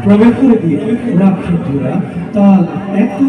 প্রবেশ করে দিয়ে রাখি জোড়া তাল একটা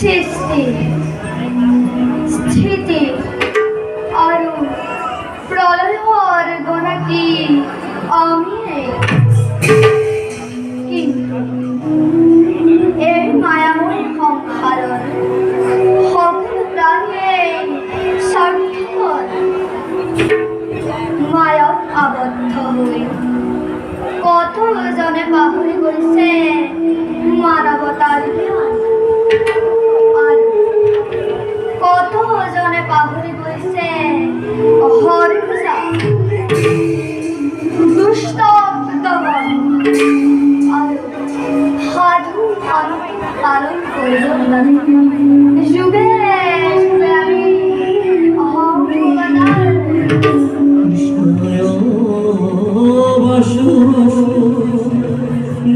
সৃষ্টি স্থিতি আর প্রলয়ের গোনা কি আমি কিন্তু এই মায়াময় সংসারের সকল প্রাণী স্বার্থপর মায়াত আবদ্ধ হয়ে কত জনে বাহুরি গৈছে মানবতার জ্ঞান আর কত জনে বাহুরি গৈছে হরিপূজা দুষ্ট দমন আর সাধু পালন কৰিব যুগে যুগে আমি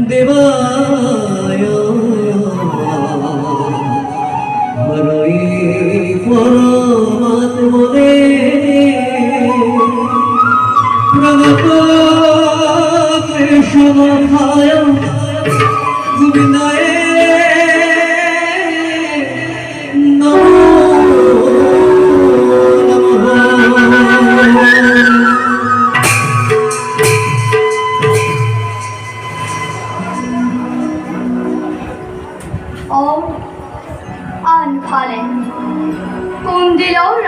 দেবায় হরই পরমাত্মনে প্রগত কৃষ্ণমায় গোবিন্দায়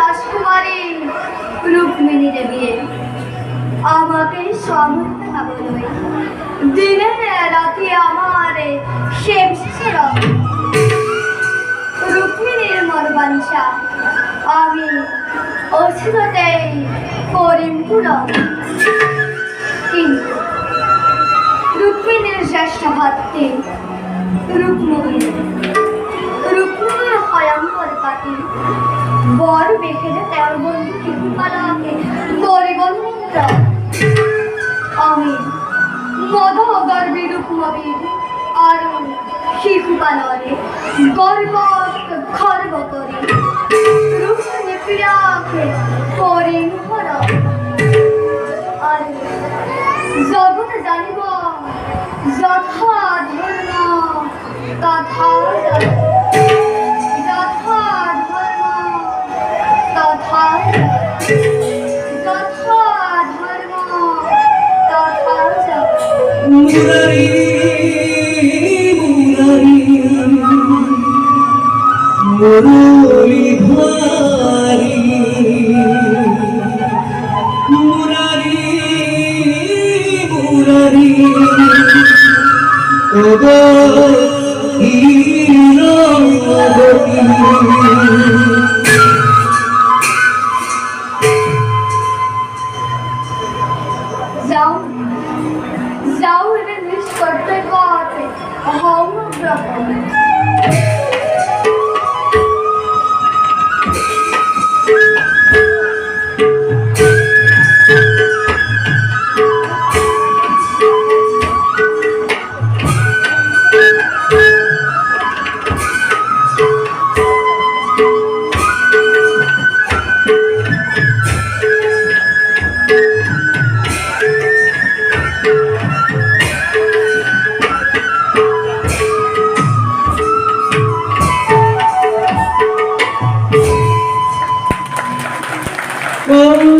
রাজকুমারী রুক্মিণী দেবী আমাকে সমর্থন বলবে দিনে রাতে আমার শেষের রুক্মিণীর মনোবাঞ্ছা আমি অচিরতেই করিম পূরণ কিন্তু রুক্মিণীর জ্যেষ্ঠ ভাতৃ রুক্মিণীর ভয়ঙ্কর পাতি বর বেখেলে তেরো বন্ধু শিশুপালাকে গরিবন্দ্র আমি মদ গর্বী রূপমবীর আর শিশুপালনে গর্ব খর্ব করি রূপমণি পীড়াকে করি হর আর জগৎ জানিব যথা ধর্ম তথা মুরারি মুরলি ধারি মুরারি মুরারি ওগো হীরমবতী যাও এনে নিজ কর্তব্য আছে অহংগ্রহণ Hey,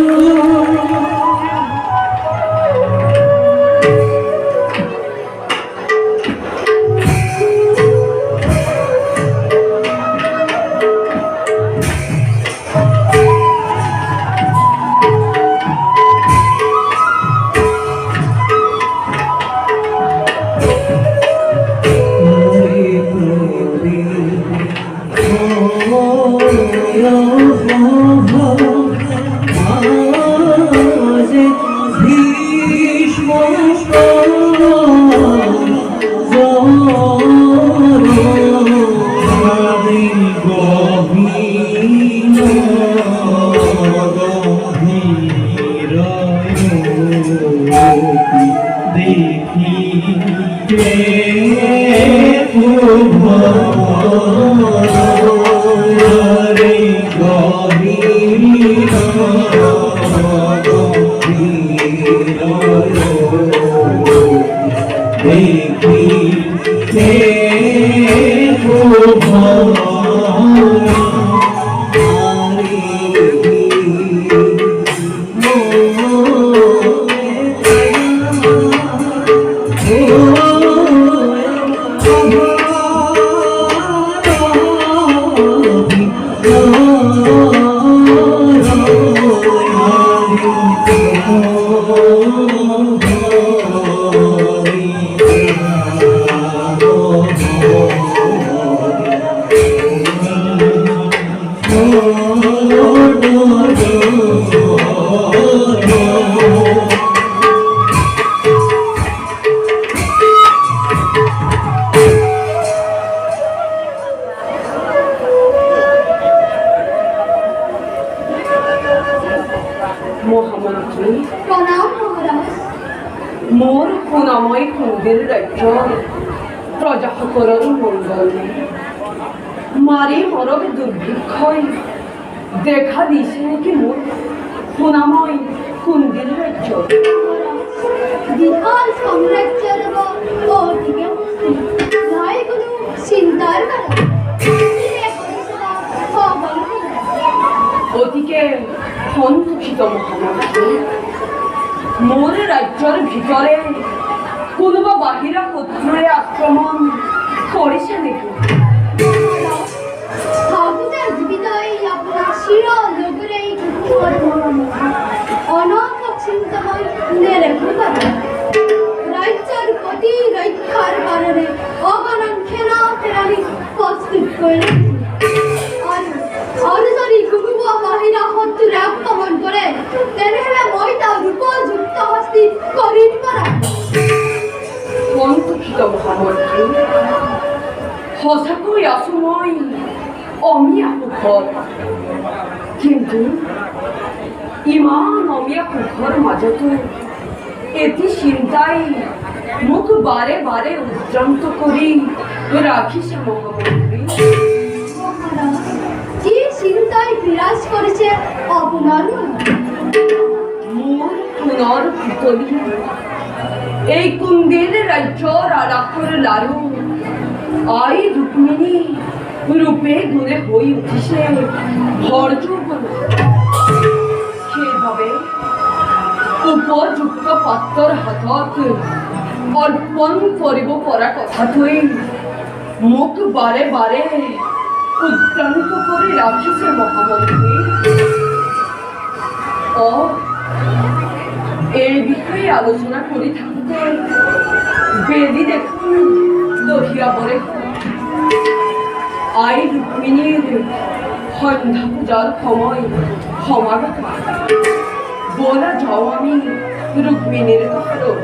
মহামন্ত্রী প্রণাম মহারাজ। মোর সোণাময় কুন্দিৰ ৰাজ্যৰ প্ৰজাসকলৰ মংগল মাৰি মৰম দুৰ্ভিক্ষই দেখা দিছে নেকি মোৰ সোণাময় কুন্দিৰ ৰাজ্যত? বিশাল সাম্রাজ্যের ওদিকে নাই কোনো চিন্তার কারণ। অতিকে সন্তুষ্ট মহামন্ত্রী, মোর রাজ্যৰ ভিতরে কোনোবা বাহিৰা শত্ৰুৱে আক্ৰমণ কৰিছে নেকি? ঠাকুরের জীবিতই আপনার শির লোকের এই অনন্ত চিন্তাময় নিরেখু করে রাজ্যের প্রতি রক্ষার কারণে অগণন সেনা ফেরানি প্রস্তুত করে আর যদি কোনো বাহিরা শত্রুরে আক্রমণ করে তেনেহলে মই তার উপযুক্ত শাস্তি করিব পারা। সন্তুষ্ট মহামন্ত্রী, সঁচাকৈ আছো মই অমিয়া সুখত, কিন্তু ইমান অমিয়া সুখৰ মাজতো এটি চিন্তাই মোক বাৰে বাৰে উদ্যন্ত কৰি ৰাখিছে মহামন্ত্ৰী। কি চিন্তায় বিরাজ করেছে আপনার মোৰ সোণৰ পুতলি এই কুন্দিৰ ৰাজ্যৰ আৰাসৰ লাৰু আই ৰুক্মিণী ৰূপে গুণে হৈ উঠিছে ভৰযৌৱন। সেইভাৱে উপযুক্ত পাত্ৰৰ হাতত অৰ্পণ কৰিব পৰা কথাটোৱে মোক বাৰে বাৰে উদ্যন্ত কৰি ৰাখিছে মহামন্ত্ৰী। এই বিষয়ে আলোচনা কৰি থাকোঁতে বেদি দেখোন দহিয়াবৰে আই ৰুক্মিণীৰ সন্ধ্যা পূজাৰ সময় সমাগত। বলা যাও আমি ৰুক্মিণীৰ কাষলৈ।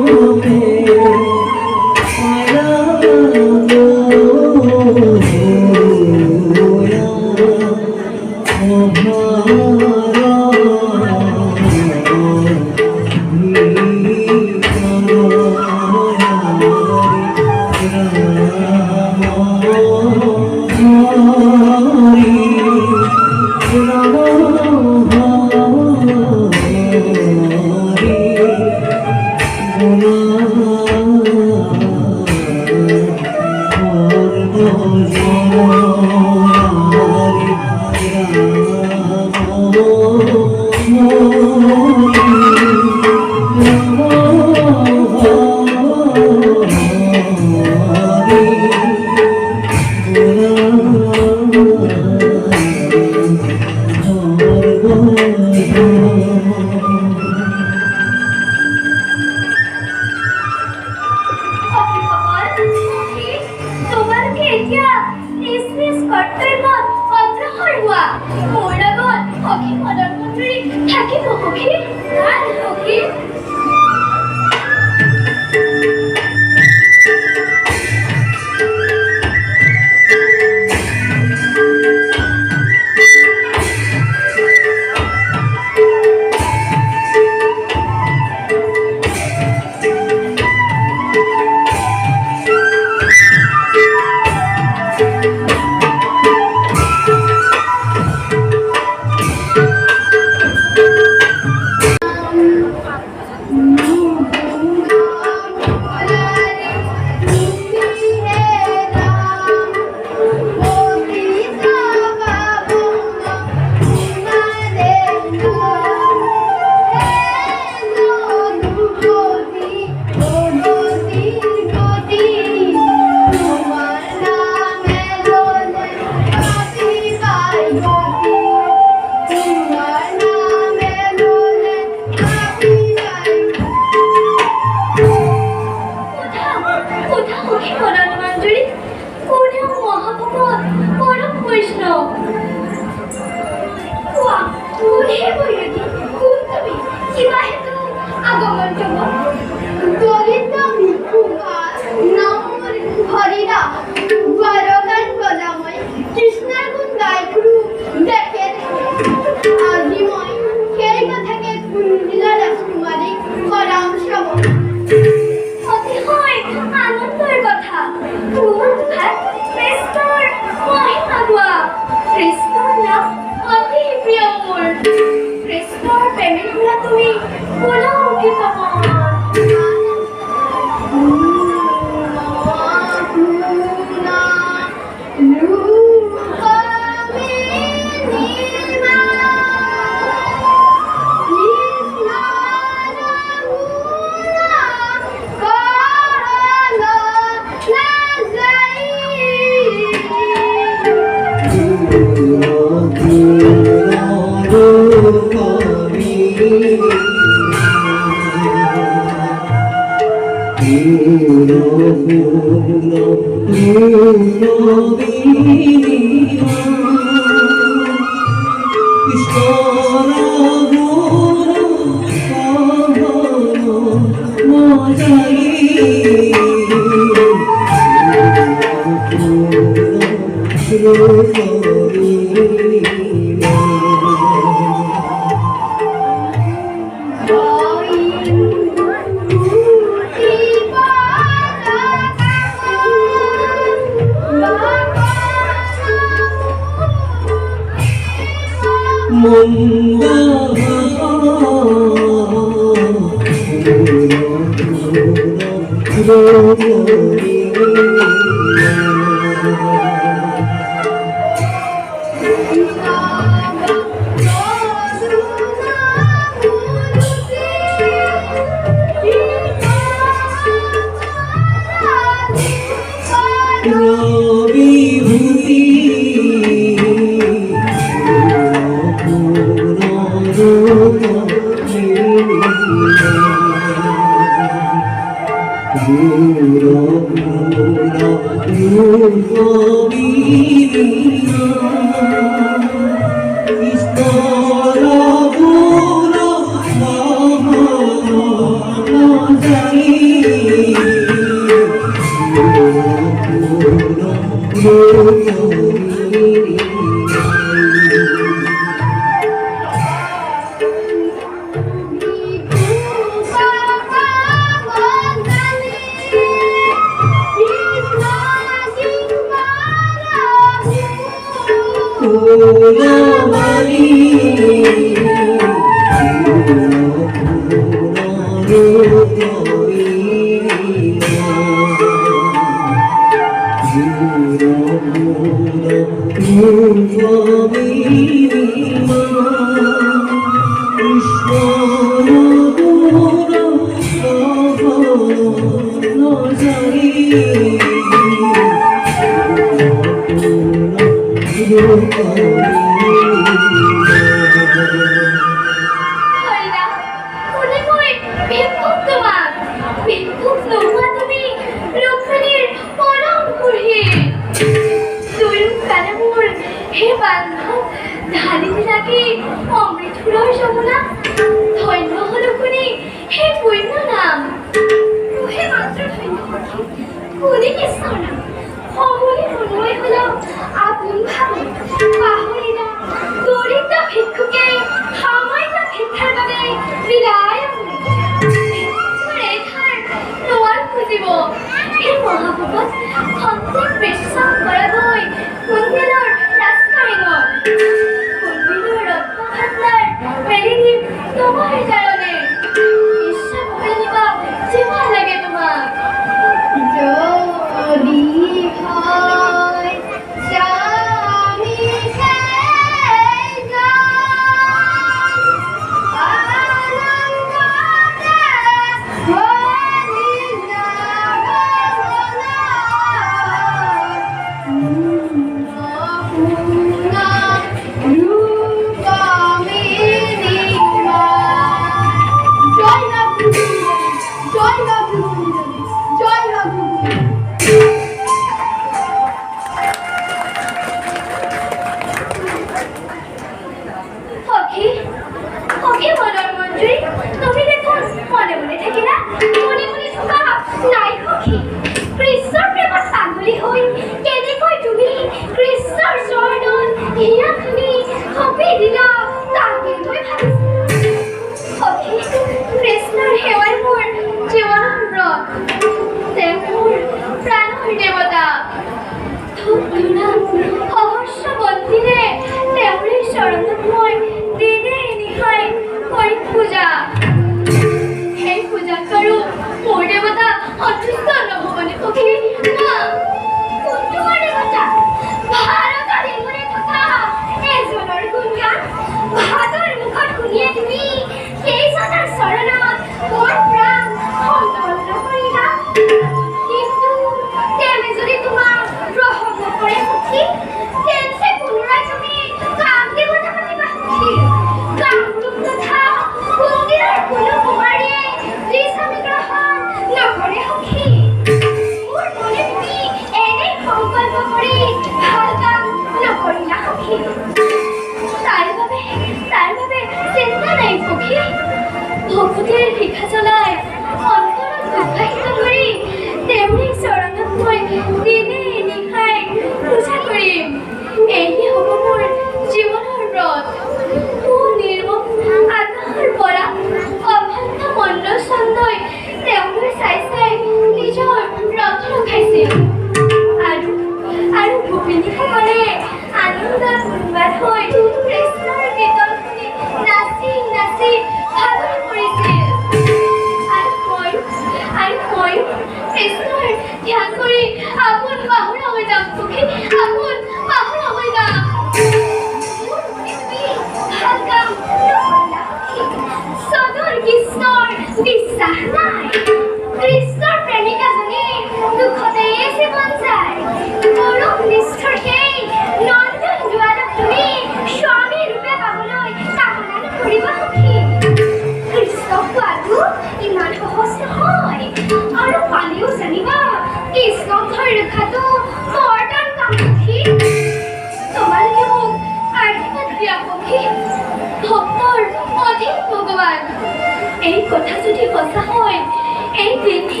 এই দিনটি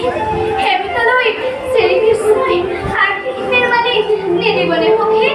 হেমিকালৈ শ্ৰীকৃষ্ণই আৰ্শীবাদী নিদিবনে সখী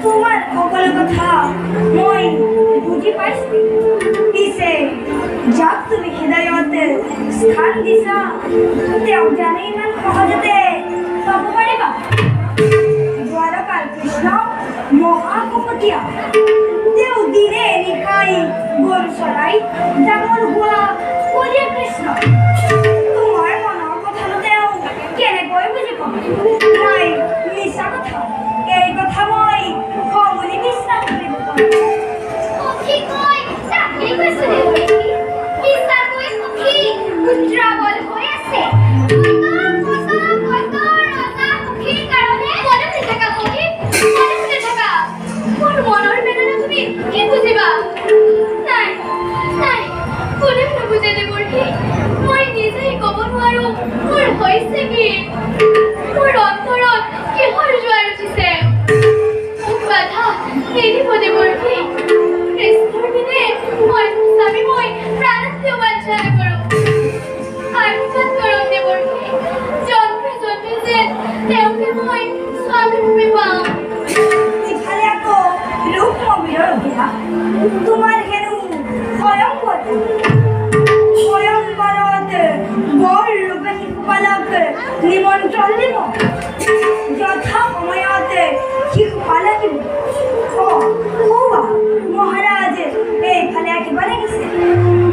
তোমার সকল কথা মই বুঝি পাইছি পিছে যাক তুমি হৃদয়তে স্থান দিছা তেওঁ জানে ইমান সহজতে পাব পাৰিবা দ্বাৰকাৰ কৃষ্ণ মহাকপটীয়া তেওঁ দিনে নিশাই গৰু চৰাই ডাঙৰ হোৱা কলিয়া কৃষ্ণ তোমাৰ মনৰ কথানো তেওঁ কেনেকৈ বুজি পাব নাই মিছা কথা এই কথা মই সমুলি বিশ্বাস কৰিব পাৰোঁ সখী কই তাকে কৈছো মিছা কৈ সখী উদ্ৰাৱল হৈ আছে মনৰ বেদনা তুমি কি বুজিবা নাই নাই কোনে নুবুজে দেৱৰ্ষী মই নিজেই ক'ব নোৱাৰো মোৰ হৈছে কি মোৰ অন্তৰত কিহৰ জোৱাৰ উঠিছে মোক বাধা নিদিব দেৱৰ্ষী কৃষ্ণৰ বিনে মই স্বামী মই প্ৰাণত্য বাঞ্ছা নকৰোঁ আশীৰ্বাদ কৰক দেৱৰ্ষী জন্মে জন্মে যে তেওঁকে মই স্বামী ৰূপে পাওঁ ইফালে আকৌ ৰূপ মন্দিৰৰ অভিলাষ তোমাৰ হেনো স্বয়ংবৰত বৰ ৰূপে শিশুপালক নিমন্ত্ৰণ দিব যথা সময়ত শিশুপাল আহিব মহাৰাজ এইফালে আহিব লাগিছে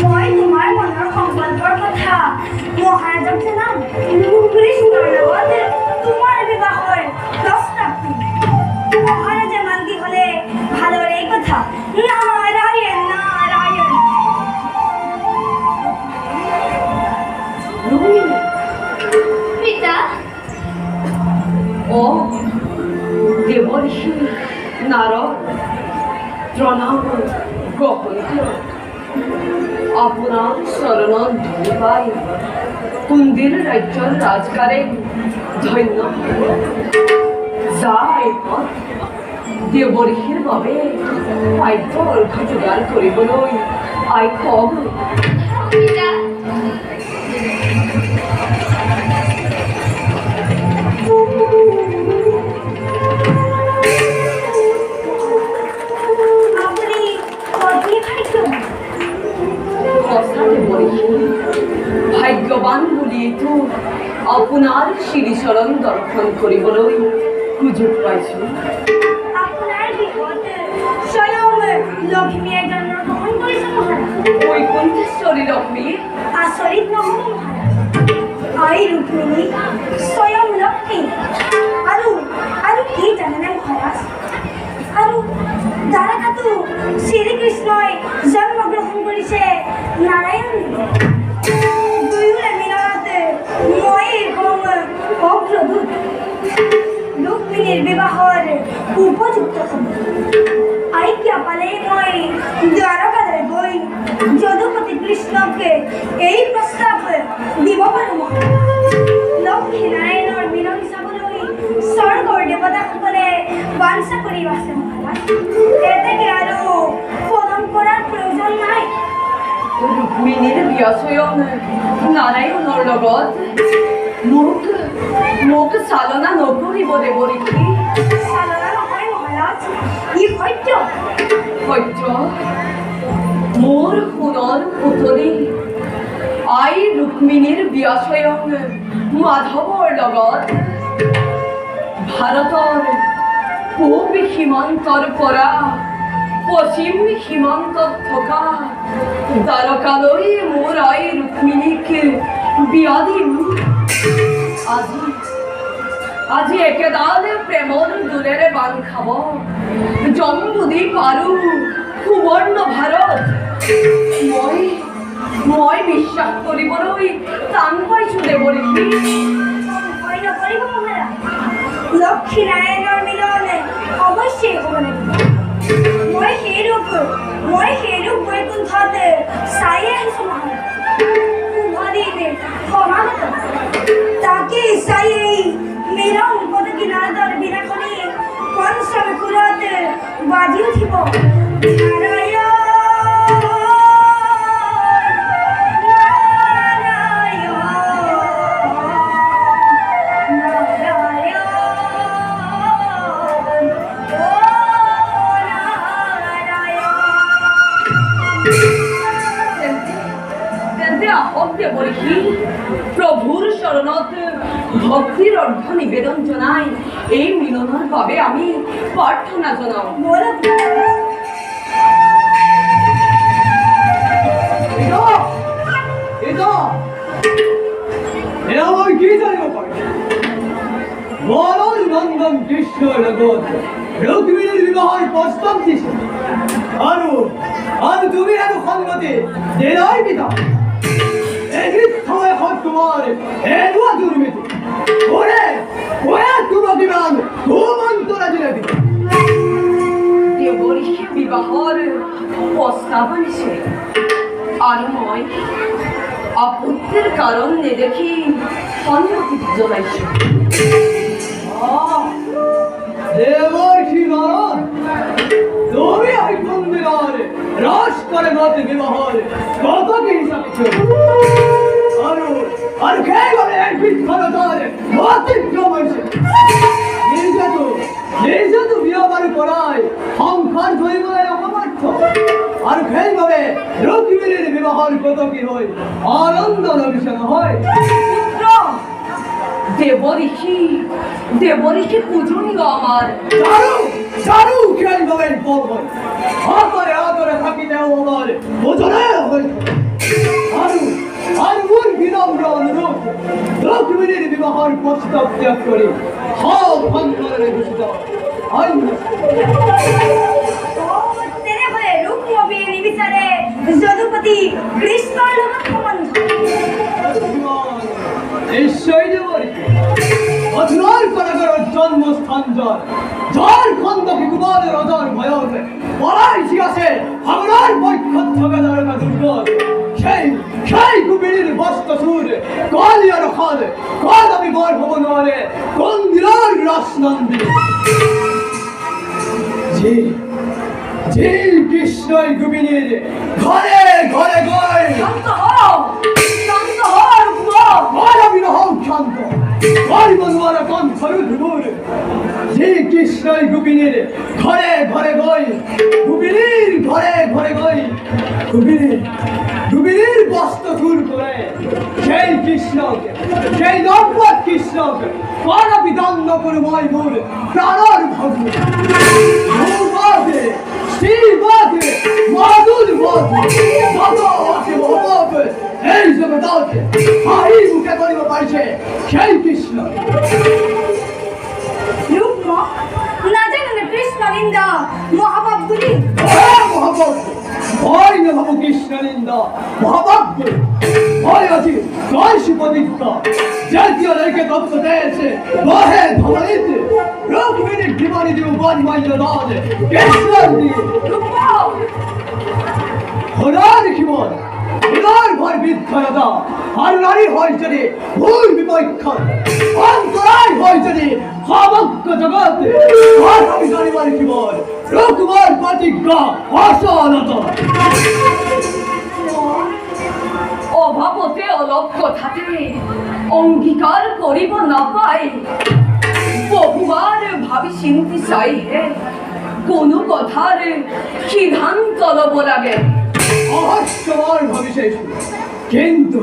মই তোমাৰ মনৰ সংকল্পৰ কথা মহাৰাজক জনাম কৃষ্ণৰ লগত তোমাৰ বিবাহৰ প্ৰস্তাৱ মহারাজা মান্তি হলে ভালোর এই কথা নারায়ণ নারায়ণ পিতা ও দেবর্ষি নারদ প্রণাম গ্রহণ করো আপনার শরণন ধনী পাই কুন্দির রাজ্যর রাজকারে ধন্য যায় দেৱৰ্ষীৰ বাবে পাঠ্য অৰ্ঘ যোগাৰ কৰিবলৈ আই কম পিতা আপনি কতই ভাগ্যবান সঁচা দেৱৰ্ষী ভাগ্যৱান বুলিয়েতো আপোনাৰ শ্ৰীচৰণ দৰ্শন কৰিবলৈ সুযোগ পাইছোঁ আপনার বিপদ স্বয়ং লক্ষ্মীয়ে জন্মগ্রহণ করেছে মহারাজ বৈকুণ্ঠেশ্বরী লক্ষ্মী আচৰিত নহ'ব মহাৰাজ আই রুক্মিণী স্বয়ং লক্ষ্মী আৰু আৰু কি জানেনে মহাৰাজ আৰু দ্বাৰকাতো শ্ৰীকৃষ্ণই জন্মগ্ৰহণ কৰিছে নাৰায়ণ দুয়োৰে মিলনত মই হম অগ্ৰদূত রুক্মিণীর বিবাহর উপযুক্ত সময় আইকিয়া পালে মই দ্বারকালৈ গৈ যদুপতি কৃষ্ণকে এই প্রস্তাব দিব পাৰো লক্ষ্মী নাৰায়ণৰ মিলন চাবলৈ স্বৰ্গৰ দেৱতাসকলে বাঞ্ছা কৰি আছে মহাৰাজ এতেকে আৰু পলম কৰাৰ প্ৰয়োজন নাই রুক্মিণীর বিয়া স্বয়ং নারায়ণৰ লগত মোক চালনা নকৰিব দেৱৰীকি চালনা নহয় মহাৰাজ ই সত্য সত্য মোৰ সোণৰ পুতলি আই রুক্মিণীৰ বিয়া স্বয়ং মাধৱৰ লগত ভাৰতৰ পূব সীমান্তৰ পৰা পশ্চিম সীমান্তত থকা দ্বাৰকালৈ মোৰ আই রুক্মিণীক বিয়া দিম আজি একেডাল প্ৰেমৰ দোলেৰে বান্ধ খাব জম্বুদ্বীপ আৰু সুবৰ্ণ ভাৰত মই বিশ্বাস কৰিবলৈ টান পাইছোঁ দেৱৰীকি ভয় নকৰিব মহাৰাজ লক্ষ্মী নাৰায়ণৰ মিলন অৱশ্যেই হ'ব লাগিব মই সেই ৰূপ বৈকুণ্ঠত চাই আহিছোঁ মহাৰাজ শুভদিন সমাগত তাকে চাই এই মিলন পদকী নাৰদৰ বিনাখনি পঞ্চম কুলত বাজি উঠিব প্রভুর শরণত ভক্তির অর্ঘ নিবেদন জানাই এই মিলনের বাবে আমি প্রার্থনা জানাও নন্দন কৃষ্ণ লগত রুক্মিণীর বিবাহের প্রস্তাব দিছে আৰু তুমি আৰু সংগতি দেৰাই পিতা এদিক সময় হত তোমার এদুয়া দুর্নীতি ওরে তোমার বিমান ঘুমন্তরা জেনে দিবে দেৱৰীকে বিবাহৰ প্ৰস্তাৱ আনিছে আৰু মই আপত্তিৰ কাৰণ নেদেখি সন্মতি জনাইছোঁ দেবর্ষি নারদ তুমি এই মন্দিরের রস করে মতে বিবাহর কত কি হিসাব আর খেয়ে গেলে এক বিখ্যাতর মতে জমাইছে নিজে তো বিয়া বাড়ি করায় সংসার ধরিবলে অপমার্থ আর খেয়ে গেলে রুক্মিণীর বিবাহর কত কি হয় আনন্দ নবিশন হয় দেৱৰীকে পূজনীয় আমার চারু খেল গবেন পর্ব আদরে থাকিতেও আমার বোঝনে আর মূল বিনম্র অনুরোধ রুক্মিণীর বিবাহর প্রস্তাব ত্যাগ করে সব অন্তরে ঘোষিত তেনে হলে রুক্মবী নিবিচারে যদুপতি কৃষ্ণৰ লগত সম্বন্ধ নিশ্চয় দেবরীকে অধুরার কারাগারের জন্মস্থান যার খন্দকে কুমারের অজার ভয়ন পড়াই শিয়াছে হামলার বৈক্ষ থাকা দ্বারকা দুর্গত সেই কুবির বস্ত্রসুর কালিয়ার খাদ কাল আমি বর ভবনরে কন্দিরার রাসনন্দী যে কৃষ্ণই কুবিনীর ঘরে ঘরে গয় শান্ত হও শান্ত মনওয়ারা কণ্ঠর ধুবুর যে কৃষ্ণই গোপিনীর ঘরে ঘরে গই গোপিনীর ঘরে ঘরে গই গোপিনীর বস্ত্র দূর করে সেই কৃষ্ণকে সেই নব্বত কৃষ্ণকে পারা বিধান করবই মোর প্রাণর ভগ্ন শ্রীবাদে মাদুর বাদে যত আছে ভগব এই জগৎ দলকে হাই মুখে করিব পাইছে সেই কৃষ্ণ। রূপম না জানেন কৃষ্ণ নিন্দা মহাপাপগুলি। মহাপাপ ভয় না ভাবো কৃষ্ণ নিন্দা মহাপাপ ভয় আছে কলসি প্রতিজ্ঞ জাতীয় রেখে তত্ত্ব দিয়েছে বহে ধমনিতে রুক্মিণী জীবনী দিব বনমাল্য দান কৃষ্ণ দিয়ে হরার জীবন হরার ভয় বিদ্যয়তা আর নারী হয় যদি ভুল বিপক্ষ অন্তরায় হয় যদি সমগ্র জগতে আর আমি জানিবার জীবন রুক্মার প্রতিজ্ঞা অসলত অভাবতে অলপ কথাতে অঙ্গীকার করিব না পাই বহুবার ভাবি চিন্তি চাই হে কোনো কথার সিদ্ধান্ত লব লাগে অহস্যবার ভাবিছে কিন্তু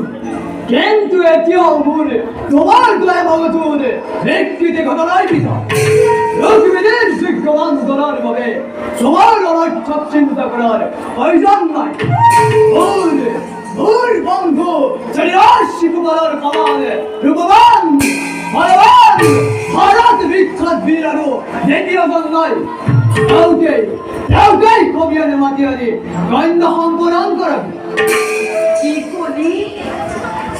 কিন্তু এতিয়াও মোৰ তোমাৰ দোলাই মগজুৰ ব্যক্তিগত ঘটনাৰ পিছত ৰঘুবীৰৰ যোগ্যৱান কৰাৰ বাবে তোমাৰ অনৰ্থক চিন্তা কৰাৰ প্ৰয়োজন নাই। মোৰ বন্ধু শ্ৰীৰাশি কুমাৰৰ সমান ৰূপৱান বলৱান ভাৰত বিখ্যাত বীৰ আৰু দ্বিতীয়জন নাই। তেওঁকেই কবিয়ানে মাতি আনি কন্যা সম্পূৰণ কৰাব। কি কলি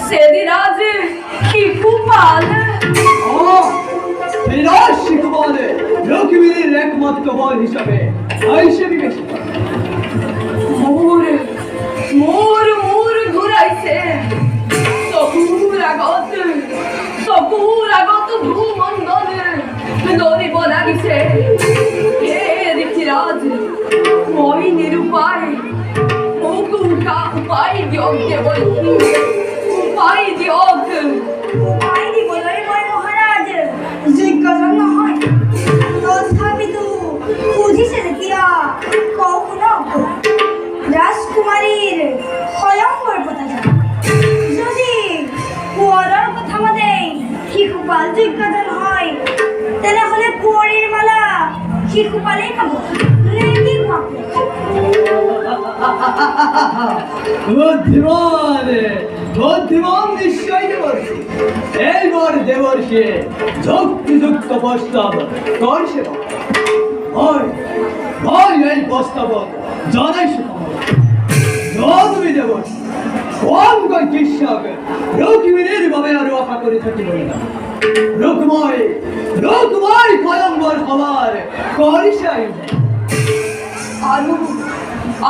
সেদিরাজ কি কুপাল শ্রীরাশি কুমারে রঘুবীরের একমাত্র বল হিসাবে আইসে বিবেচিত। মোর মোর মোর ঘুরাইছে চকুর আগত ভূমণ্ডল দৌড়িব লাগিছে হে ঋষিরাজ মই নিরুপায় মোক উপায় দিয়ক দেবল উপায় দিয়ক। উপায় দিবলৈ মই মহাৰাজ যোগ্যজন নহয় তথাপিতো খুজিছে যেতিয়া কওঁ শুনক ৰাজকুমাৰীৰ স্বয়ংবৰ পতা যায় যদি কোঁৱৰৰ কথা মতে শিশুপাল যোগ্যজন হয় তেনেহ'লে কুঁৱৰীৰ মালা শিশুপালেই পাব নে কি কোৱা? বুদ্ধিমান নিশ্চয় দেবর্ষি এইবার দেবর্ষি যুক্তিযুক্ত প্রস্তাব করছে ভয় এই প্রস্তাব জানাই তুমি দেবর্ষি কম কৃষক রুক্মিণীর ভাবে আরো আশা করে থাকিব না রুক্ময় স্বয়ংবর হবার করিছে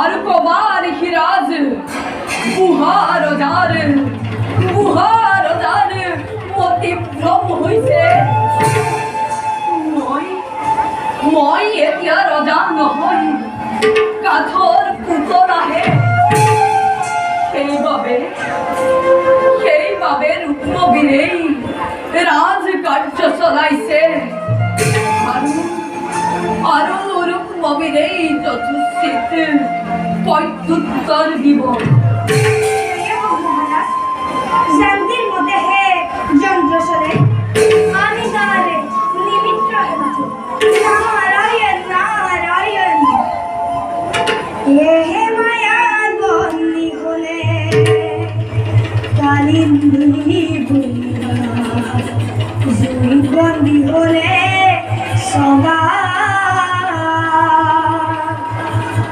আর কবার হিরাজ বুহার মতি ভ্রম হইছে মই এতিয়া ৰজা নহয় কাঠৰ পুতলাহে সেইবাবে ৰূপবীৰেই ৰাজ কাৰ্য চলাইছে আৰু ৰূপবীৰেই যথোচিত প্ৰত্যুত্তৰ দিব। মহারাজ শান্তির মধ্যে হে যন্ত্র চলে আমি তার নিমিত্ত হেমাচু নারায়ণ নারায়ণ হে মায়ার বন্দি হলে কালিন্দী জুই বন্দি হলে সদা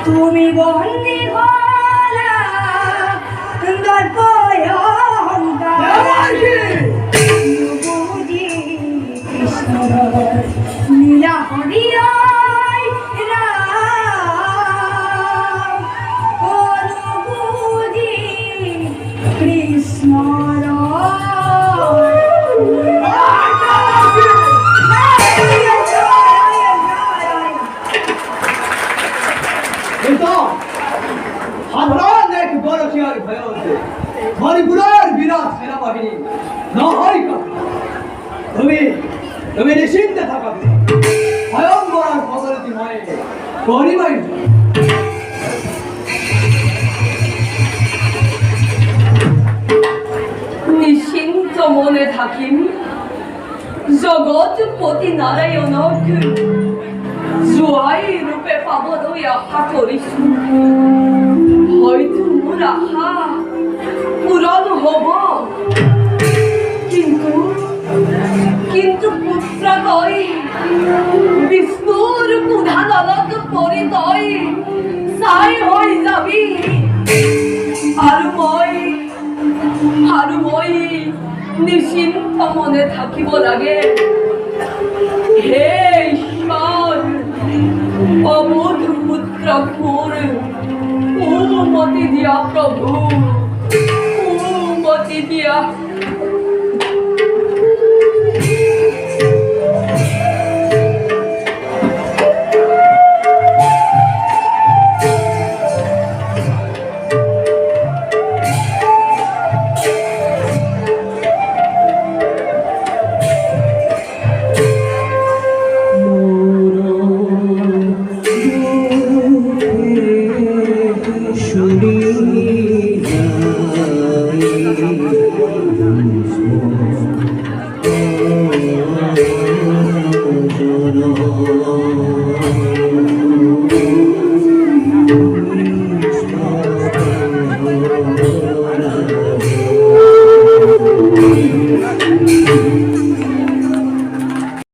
তুমি বন্দি হলা দর্পয় কৃষ্ণ লীলা হরিয়ায় অনুভূতি কৃষ্ণ সাধারণ এক গরসিয়ার ভয় হচ্ছে মণিপুরের বিরাট সেনাবাহিনী না হয় তুমি নিশ্চিন্তে থাকা ভয়ঙ্কর ভগবতী মায়ে করিবাই নিশ্চিন্ত মনে থাকিম জগৎপতি নারায়ণক জোৱাই ৰূপে পাবলৈ আশা কৰিছো হয়তো মোৰ আশা পূরণ হব, কিন্তু কিন্তু পুত্র কই বিষ্ণুর কুধাদলত পৰিতই চাই হৈ যাবি। আৰু মই নিশ্চিন্ত মনে থাকিব লাগে। হে ঈশ্বৰ, অবুধ পুত্ৰ মোৰ উন্মতি দিয়া প্ৰভু, উন্মতি দিয়া।